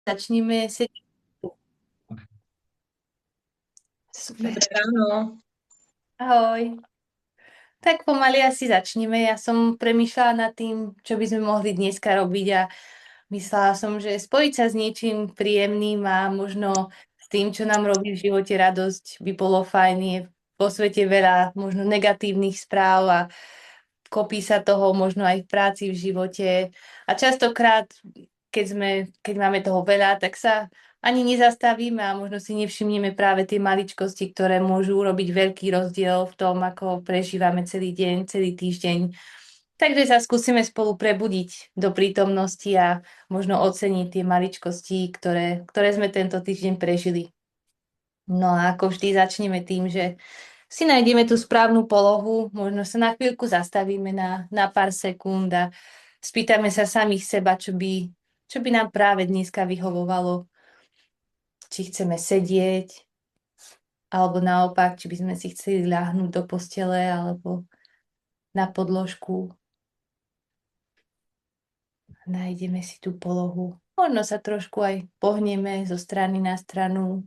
Začneme sedieť. Super. Dobré ráno. Ahoj. Tak pomaly asi začneme. Ja som premýšľala nad tým, čo by sme mohli dneska robiť a myslela som, že spojiť sa s niečím príjemným a možno s tým, čo nám robí v živote radosť, by bolo fajn. Je vo svete veľa možno negatívnych správ a kopí sa toho možno aj v práci, v živote. A častokrát, keď máme toho veľa, tak sa ani nezastavíme a možno si nevšimneme práve tie maličkosti, ktoré môžu urobiť veľký rozdiel v tom, ako prežívame celý deň, celý týždeň. Takže sa skúsime spolu prebudiť do prítomnosti a možno oceniť tie maličkosti, ktoré sme tento týždeň prežili. No a ako vždy začneme tým, že si nájdeme tú správnu polohu, možno sa na chvíľku zastavíme na pár sekúnd a spýtame sa samých seba, čo by nám práve dneska vyhovovalo. Či chceme sedieť, alebo naopak, či by sme si chceli ľahnúť do postele, alebo na podložku. Nájdeme si tú polohu. Možno sa trošku aj pohneme zo strany na stranu.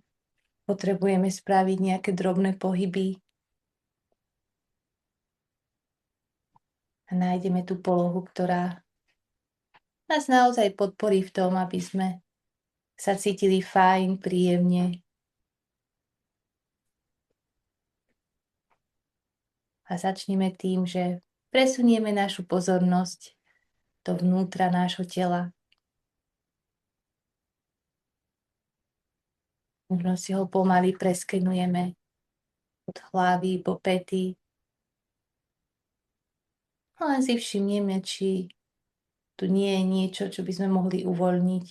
Potrebujeme spraviť nejaké drobné pohyby. A nájdeme tú polohu, ktorá nás naozaj podporí v tom, aby sme sa cítili fajn, príjemne. A začneme tým, že presunieme našu pozornosť do vnútra nášho tela. Možno si ho pomaly preskenujeme od hlavy po pety. A len si všimneme, či tu nie je niečo, čo by sme mohli uvoľniť.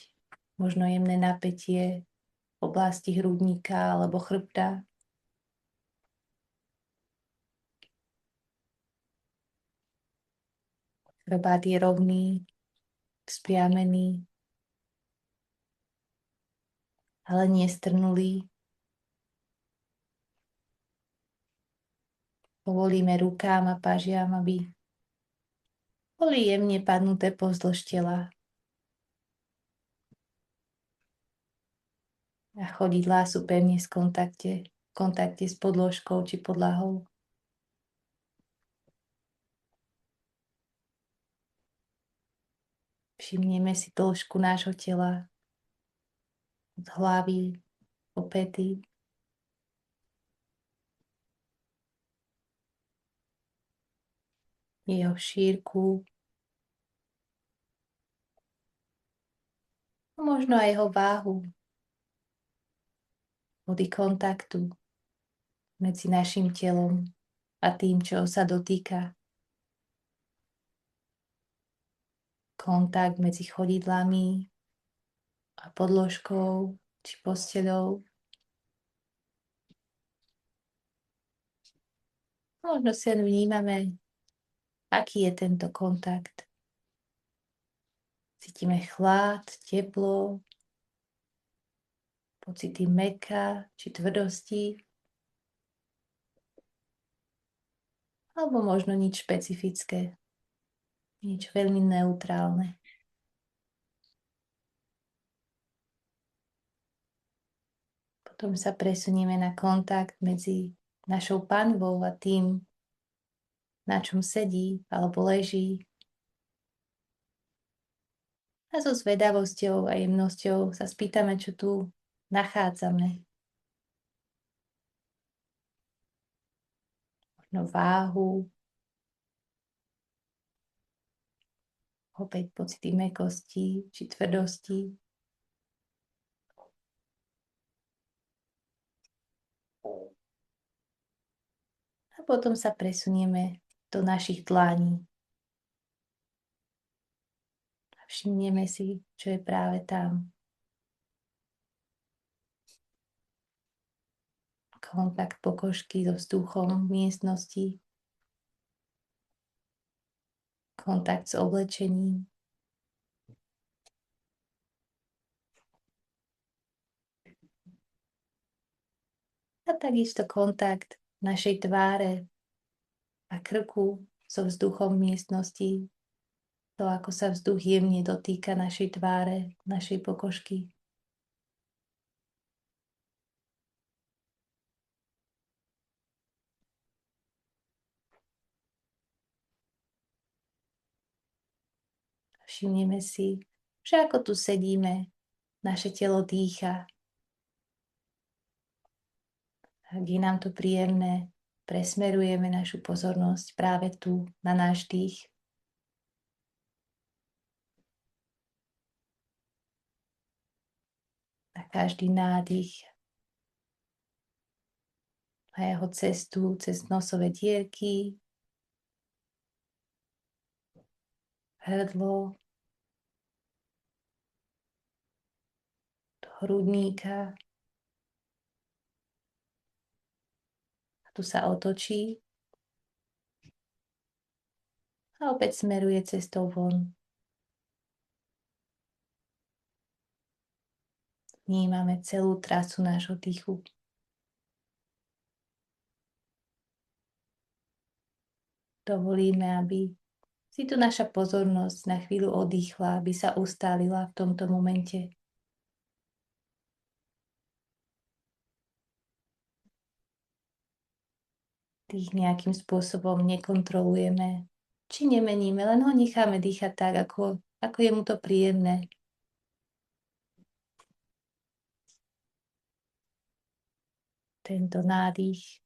Možno jemné napätie v oblasti hrudníka alebo chrbta. Chrbát je rovný, spriamený, ale nie strnulý. Povolíme rukám a pažiam, aby boli jemne padnuté pozdĺž tela. A chodidlá sú pevne v kontakte s podložkou či podlahou. Všimneme si dĺžku nášho tela od hlavy po pety. Jeho šírku. A možno aj jeho váhu. Body kontaktu medzi našim telom a tým, čo sa dotýka. Kontakt medzi chodidlami a podložkou či posteľou. Možno si len vnímame, aký je tento kontakt. Cítime chlad, teplo, pocity mäkka či tvrdosti. Alebo možno nič špecifické. Nič veľmi neutrálne. Potom sa presunieme na kontakt medzi našou panvou a tým, na čom sedí alebo leží. A so zvedavosťou a jemnosťou sa spýtame, čo tu nachádzame. Možno váhu, opäť pocity mäkkosti či tvrdosti. A potom sa presunieme do našich dlaní. A všimneme si, čo je práve tam. Kontakt pokožky so vzduchom v miestnosti. Kontakt s oblečením. A takisto kontakt našej tváre a krku so vzduchom v miestnosti. To, ako sa vzduch jemne dotýka našej tváre, našej pokožky. Všimneme si, že ako tu sedíme, naše telo dýcha. Ak je nám to príjemné, presmerujeme našu pozornosť práve tu, na náš dých. Na každý nádych a jeho cestu cez nosové dierky, hrdlo, do hrudníka. A tu sa otočí a opäť smeruje cestou von. Vnímame celú trasu nášho dýchu. Dovolíme, aby si tu naša pozornosť na chvíľu oddychla, aby sa ustálila v tomto momente. Dých nejakým spôsobom nekontrolujeme, či nemeníme, len ho necháme dýchať tak, ako je mu to príjemné. Tento nádych,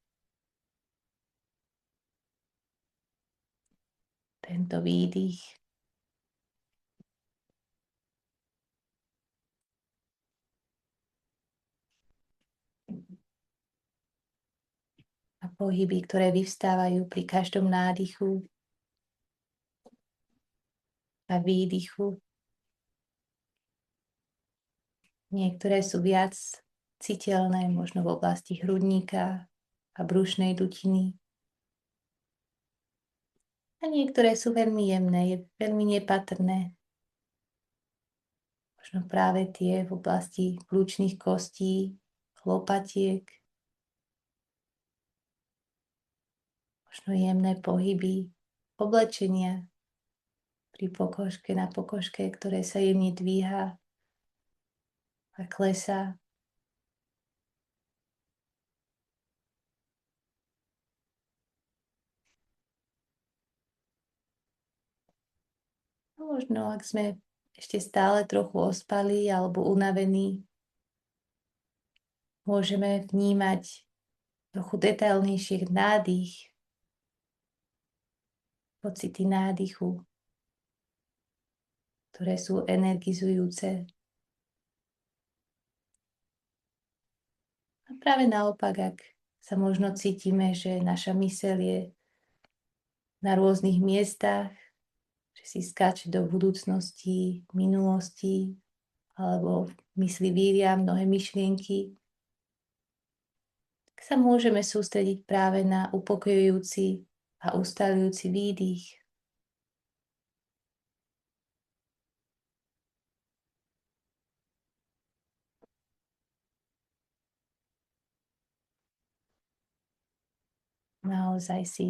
tento výdych. A pohyby, ktoré vyvstávajú pri každom nádychu a výdychu. Niektoré sú viac citeľné, možno v oblasti hrudníka a brušnej dutiny. A niektoré sú veľmi jemné, veľmi nepatrné. Možno práve tie v oblasti kľúčnych kostí, lopatiek. Možno jemné pohyby, oblečenia pri pokožke, na pokožke, ktoré sa jemne dvíha a klesá. Možno, ak sme ešte stále trochu ospali alebo unavení, môžeme vnímať trochu detailnejšie nádych, pocity nádychu, ktoré sú energizujúce. A práve naopak, ak sa možno cítime, že naša myseľ je na rôznych miestach, že si skáče do budúcnosti, minulosti, alebo v mysli víria mnohé myšlienky, tak sa môžeme sústrediť práve na upokojujúci a ustáľujúci výdych. Naozaj si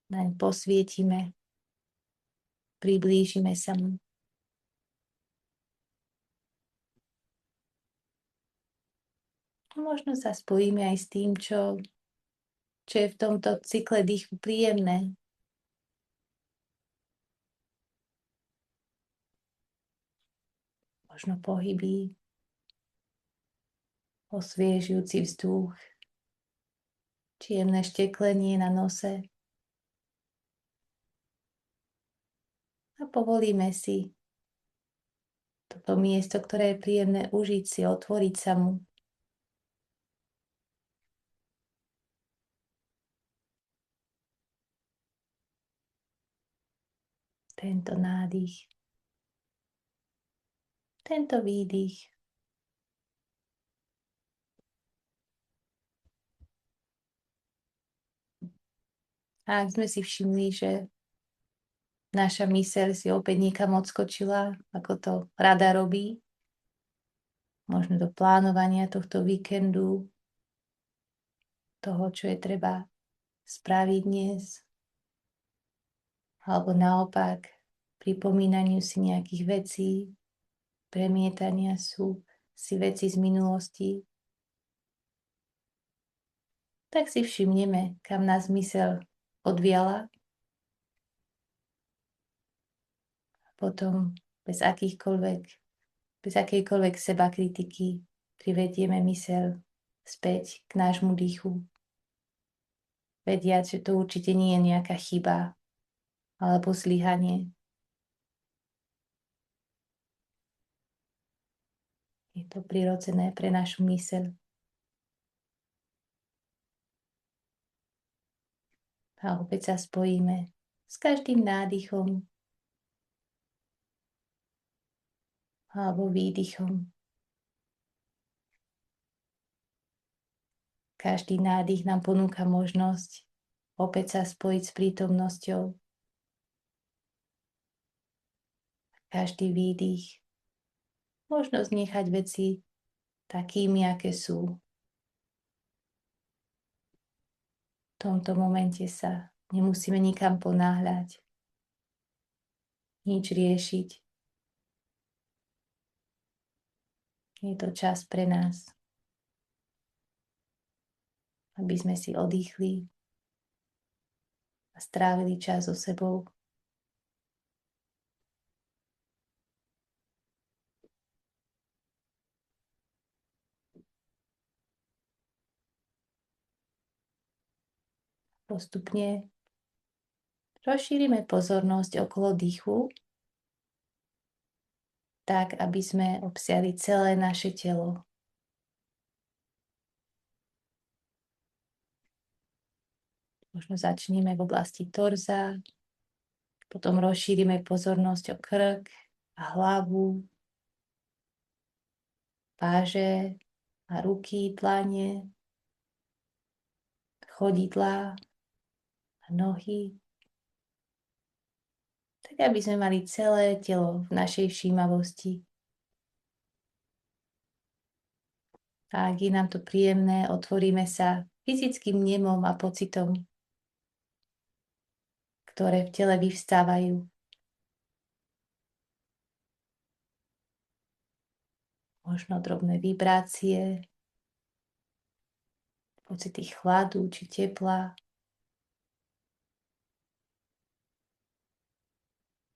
naň posvietime, priblížime sa mu. Možno sa spojíme aj s tým, čo je v tomto cykle dýchu príjemné. Možno pohyby, osviežujúci vzduch, jemné šteklenie na nose. A povolíme si toto miesto, ktoré je príjemné užiť si, otvoriť sa mu. Tento nádych, tento výdych. A ak sme si všimli, že naša myseľ si opäť niekam odskočila, ako to rada robí, možno do plánovania tohto víkendu, toho, čo je treba spraviť dnes, alebo naopak pripomínaniu si nejakých vecí, premietania sú si veci z minulosti, tak si všimneme, kam nás myseľ odviala. Potom bez akejkoľvek seba kritiky privedieme myseľ späť k nášmu dýchu. Vediať, že to určite nie je nejaká chyba alebo zlyhanie. Je to prirodzené pre našu myseľ. A opäť sa spojíme s každým nádychom alebo výdychom. Každý nádych nám ponúka možnosť opäť sa spojiť s prítomnosťou. Každý výdych možnosť nechať veci takými, aké sú. V tomto momente sa nemusíme nikam ponáhľať, nič riešiť. Je to čas pre nás, aby sme si oddychli a strávili čas so sebou. Postupne rozšírime pozornosť okolo dýchu, tak, aby sme obsiahli celé naše telo. Možno začneme v oblasti torza, potom rozšírime pozornosť o krk a hlavu, páže a ruky, dlane, chodidlá a nohy, tak aby sme mali celé telo v našej všímavosti. A ak je nám to príjemné, otvoríme sa fyzickým vnemom a pocitom, ktoré v tele vyvstávajú. Možno drobné vibrácie, pocity chladu či tepla,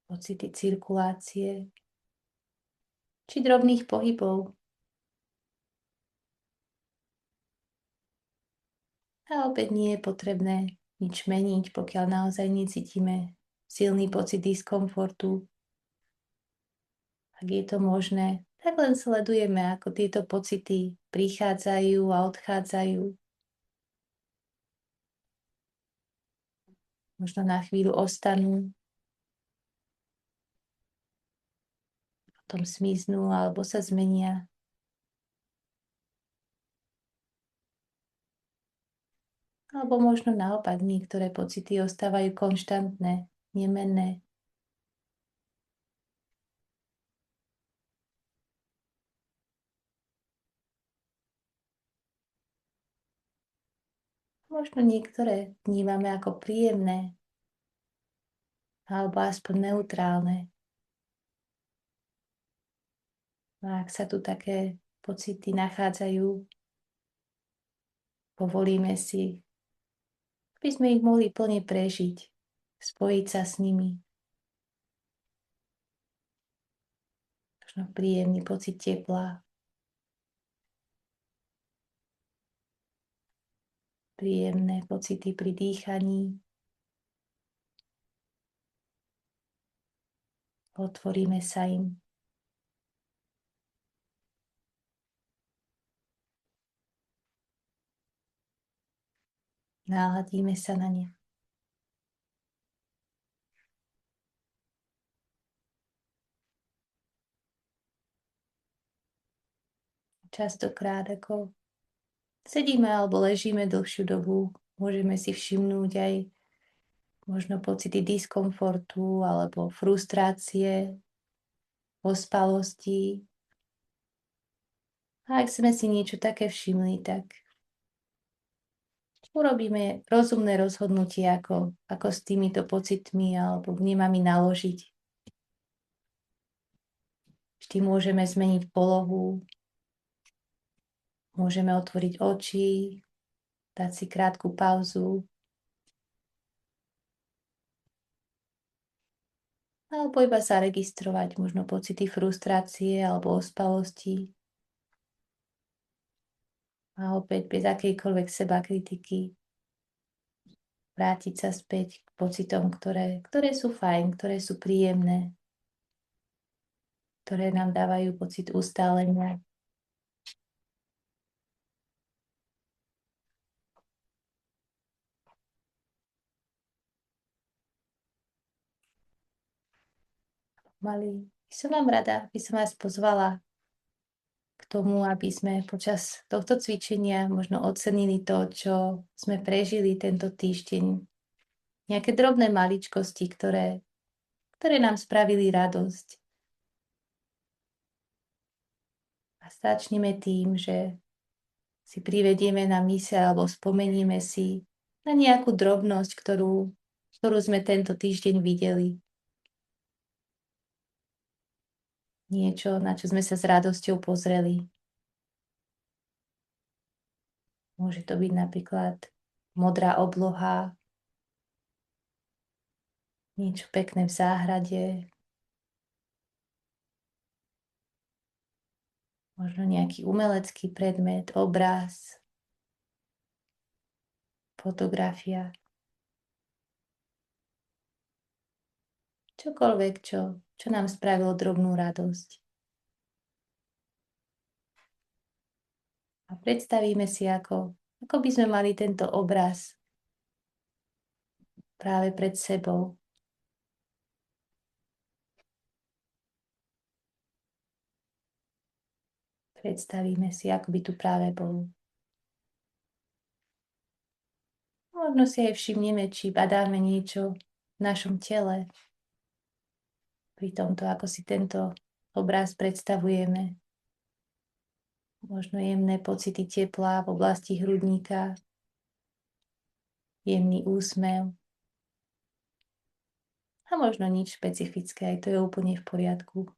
pocity cirkulácie či drobných pohybov. A opäť nie je potrebné nič meniť, pokiaľ naozaj necítime silný pocit diskomfortu. Ak je to možné, tak len sledujeme, ako tieto pocity prichádzajú a odchádzajú. Možno na chvíľu ostanú, potom zmiznú alebo sa zmenia. Alebo možno naopak niektoré pocity ostávajú konštantné, nemenné. Možno niektoré vnímame ako príjemné alebo aspoň neutrálne. A ak sa tu také pocity nachádzajú, povolíme si, aby sme ich mohli plne prežiť, spojiť sa s nimi. Možno príjemný pocit tepla, príjemné pocity pri dýchaní. Otvoríme sa im. Náladíme sa na ne. Častokrát, ako sedíme alebo ležíme dlhšiu dobu, môžeme si všimnúť aj možno pocity diskomfortu alebo frustrácie, ospalosti. A ak sme si niečo také všimli, tak urobíme rozumné rozhodnutie, ako s týmito pocitmi alebo vnímami naložiť. Vždy môžeme zmeniť polohu, môžeme otvoriť oči, dať si krátku pauzu alebo iba zaregistrovať možno pocity frustrácie alebo ospalosti a opäť bez akejkoľvek sebakritiky vrátiť sa späť k pocitom, ktoré sú fajn, ktoré sú príjemné, ktoré nám dávajú pocit ustálenia. By som vám rada, by som vás pozvala k tomu, aby sme počas tohto cvičenia možno ocenili to, čo sme prežili tento týždeň. Nejaké drobné maličkosti, ktoré nám spravili radosť. A začneme tým, že si privedieme na myseľ alebo spomenieme si na nejakú drobnosť, ktorú sme tento týždeň videli. Niečo, na čo sme sa s radosťou pozreli. Môže to byť napríklad modrá obloha, niečo pekné v záhrade, možno nejaký umelecký predmet, obraz, fotografia. Čokoľvek, čo nám spravilo drobnú radosť. A predstavíme si, ako by sme mali tento obraz práve pred sebou. Predstavíme si, ako by tu práve bol. Možno si aj všimneme, či badáme niečo v našom tele. Pri tomto, ako si tento obraz predstavujeme. Možno jemné pocity tepla v oblasti hrudníka, jemný úsmev. A možno nič špecifické, aj to je úplne v poriadku.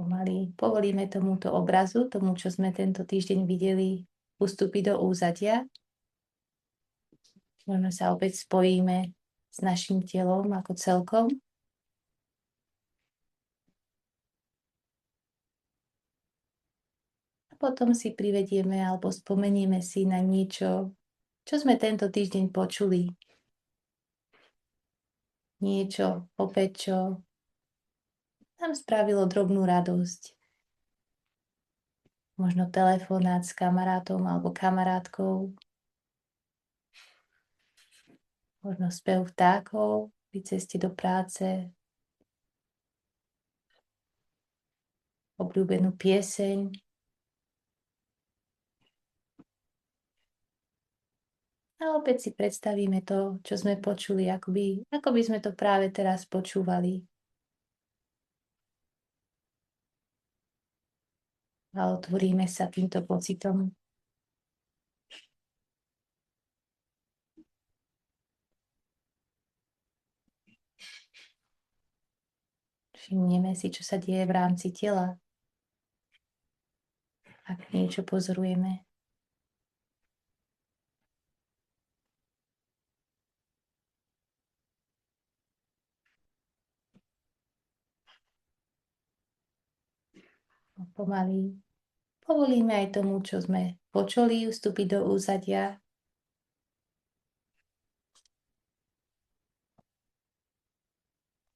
Pomaly povolíme tomuto obrazu, tomu, čo sme tento týždeň videli, ustúpiť do úzadia. Možno sa opäť spojíme s našim telom ako celkom. A potom si privedieme alebo spomenieme si na niečo, čo sme tento týždeň počuli. Niečo opäť, čo nám spravilo drobnú radosť. Možno telefonát s kamarátom alebo kamarátkou. Možno spev vtákov pri ceste do práce. Obľúbenú pieseň. A opäť si predstavíme to, čo sme počuli, ako by sme to práve teraz počúvali. A otvoríme sa týmto pocitom. Všimneme si, čo sa deje v rámci tela. Ak niečo pozorujeme. Pomaly povolíme aj tomu, čo sme počuli, vstúpiť do úzadia.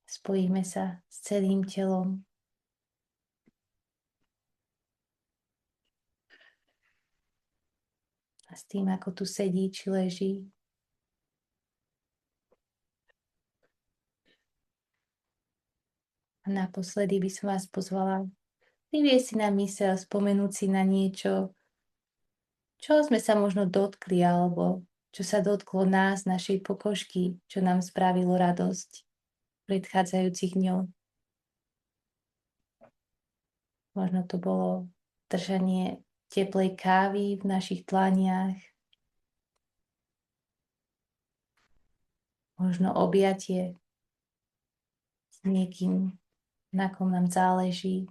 Spojíme sa s celým telom. A s tým, ako tu sedí či leží. A naposledy by som vás pozvala priviesť si na myseľ, spomenúť si na niečo, čo sme sa možno dotkli, alebo čo sa dotklo nás, našej pokožky, čo nám spravilo radosť v predchádzajúcich dňoch. Možno to bolo držanie teplej kávy v našich dlaniach, možno objatie s niekým, na kom nám záleží.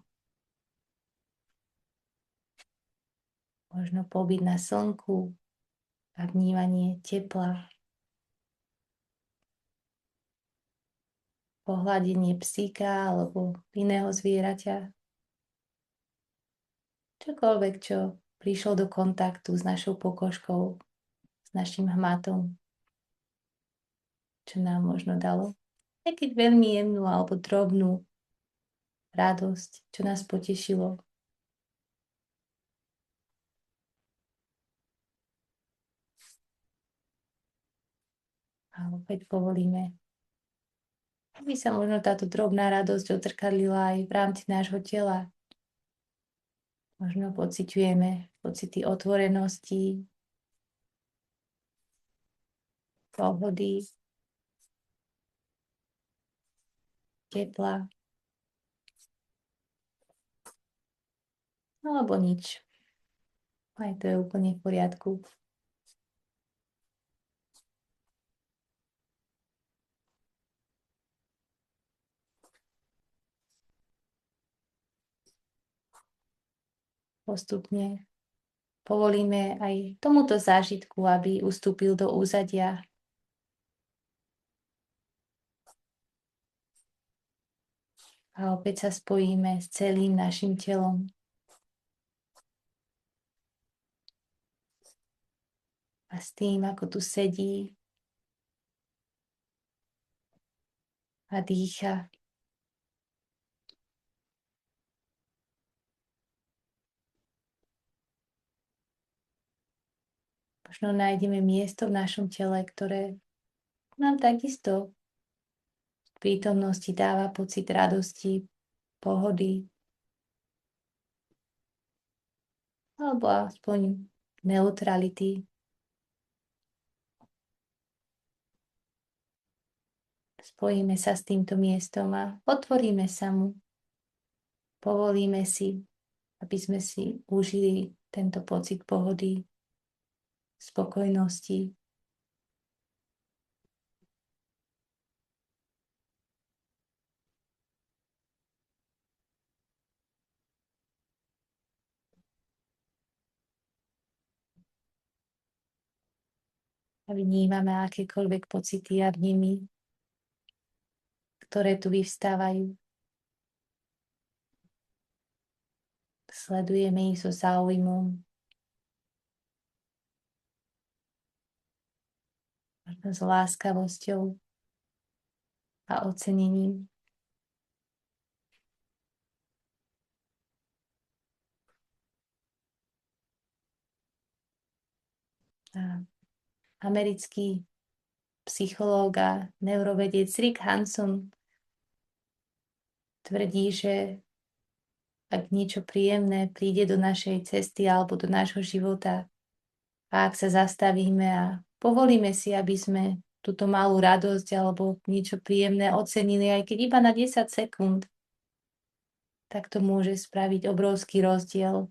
Možno pobyt na slnku a vnímanie tepla. Pohľadenie psíka alebo iného zvieraťa. Čokoľvek, čo prišlo do kontaktu s našou pokožkou, s našim hmatom, čo nám možno dalo, aj keď veľmi jemnú alebo drobnú radosť, čo nás potešilo. A opäť povolíme, aby sa možno táto drobná radosť odzrkadlila aj v rámci nášho tela. Možno pociťujeme pocity otvorenosti, pohody, tepla, alebo nič. Aj to je úplne v poriadku. Postupne povolíme aj tomuto zážitku, aby ustúpil do úzadia. A opäť sa spojíme s celým našim telom. A s tým, ako tu sedí a dýcha. Možno nájdeme miesto v našom tele, ktoré nám takisto v prítomnosti dáva pocit radosti, pohody, alebo aspoň neutrality. Spojíme sa s týmto miestom a otvoríme sa mu. Povolíme si, aby sme si užili tento pocit pohody, spokojnosti. A vnímame akékoľvek pocity a vnemy, ktoré tu vyvstávajú. Sledujeme ich so záujmom, možno s láskavosťou a ocenením. A americký psychológ a neurovedec Rick Hanson tvrdí, že ak niečo príjemné príde do našej cesty alebo do nášho života a ak sa zastavíme a povolíme si, aby sme túto malú radosť alebo niečo príjemné ocenili, aj keď iba na 10 sekúnd, tak to môže spraviť obrovský rozdiel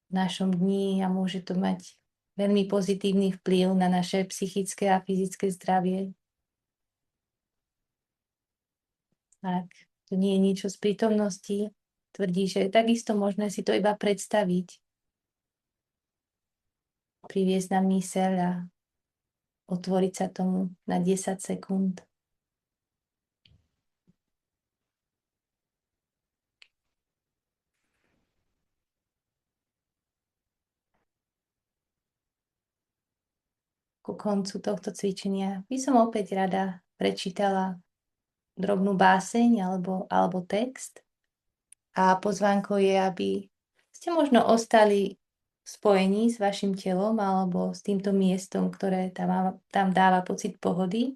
v našom dni a môže to mať veľmi pozitívny vplyv na naše psychické a fyzické zdravie. Ak to nie je niečo z prítomnosti, tvrdí, že je takisto možné si to iba predstaviť, priviesť na myseľ a otvoriť sa tomu na 10 sekúnd. Ku koncu tohto cvičenia by som opäť rada prečítala drobnú báseň alebo text. A pozvánkou je, aby ste možno ostali spojení s vašim telom alebo s týmto miestom, ktoré tam dáva pocit pohody,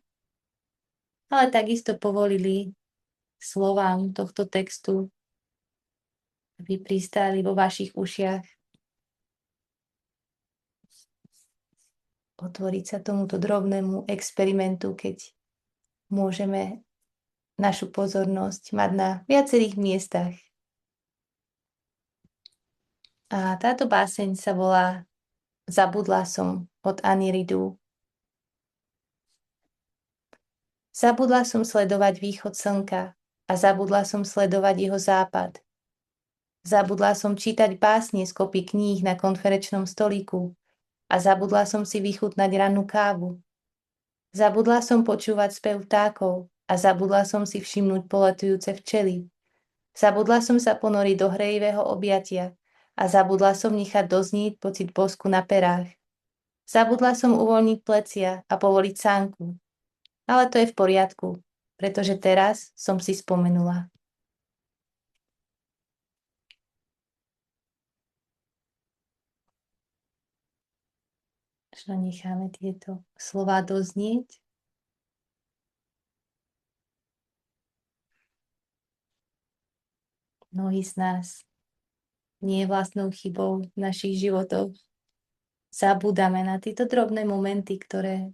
ale takisto povolili slovám tohto textu, aby pristáli vo vašich ušiach. Otvoriť sa tomuto drobnému experimentu, keď môžeme našu pozornosť mať na viacerých miestach. A táto báseň sa volá Zabudla som od Anny Ridu. Zabudla som sledovať východ slnka a zabudla som sledovať jeho západ. Zabudla som čítať básne z kopy kníh na konferenčnom stolíku a zabudla som si vychutnať rannú kávu. Zabudla som počúvať spev vtákov a zabudla som si všimnúť poletujúce včely. Zabudla som sa ponoriť do hrejivého objatia a zabudla som nechať doznieť pocit bosku na perách. Zabudla som uvoľniť plecia a povoliť sánku. Ale to je v poriadku, pretože teraz som si spomenula. Možno necháme tieto slová doznieť. Mnohí z nás nie je vlastnou chybou v našich životoch. Zabúdame na tieto drobné momenty, ktoré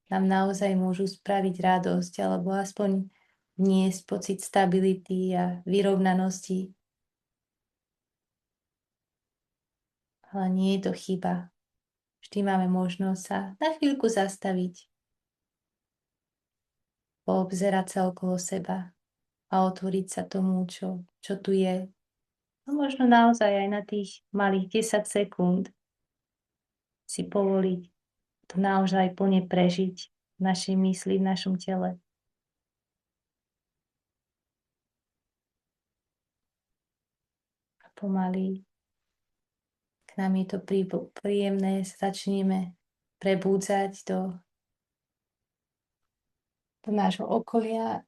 nám naozaj môžu spraviť radosť alebo aspoň vniesť pocit stability a vyrovnanosti. Ale nie je to chyba. Vždy máme možnosť sa na chvíľku zastaviť, poobzerať sa okolo seba a otvoriť sa tomu, čo tu je. A možno naozaj aj na tých malých 10 sekúnd si povoliť to naozaj plne prežiť v našej mysli, v našom tele. A pomaly k nám je to príjemné, začneme prebúdzať do nášho okolia.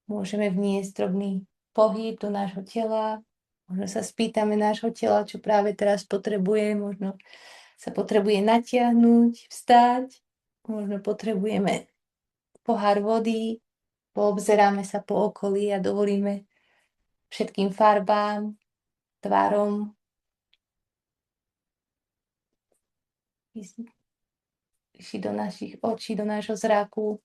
Môžeme vniesť drobný pohyb do nášho tela. Možno sa spýtame nášho tela, čo práve teraz potrebuje. Možno sa potrebuje natiahnuť, vstať. Možno potrebujeme pohár vody. Poobzeráme sa po okolí a dovolíme všetkým farbám, tvarom ísť do našich očí, do nášho zraku.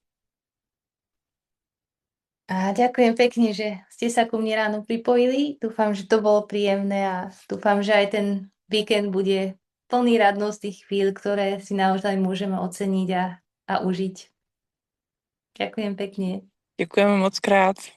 A ďakujem pekne, že ste sa ku mne ráno pripojili. Dúfam, že to bolo príjemné a dúfam, že aj ten víkend bude plný radnostných chvíľ, ktoré si naozaj môžeme oceniť a užiť. Ďakujem pekne. Ďakujeme moc krát.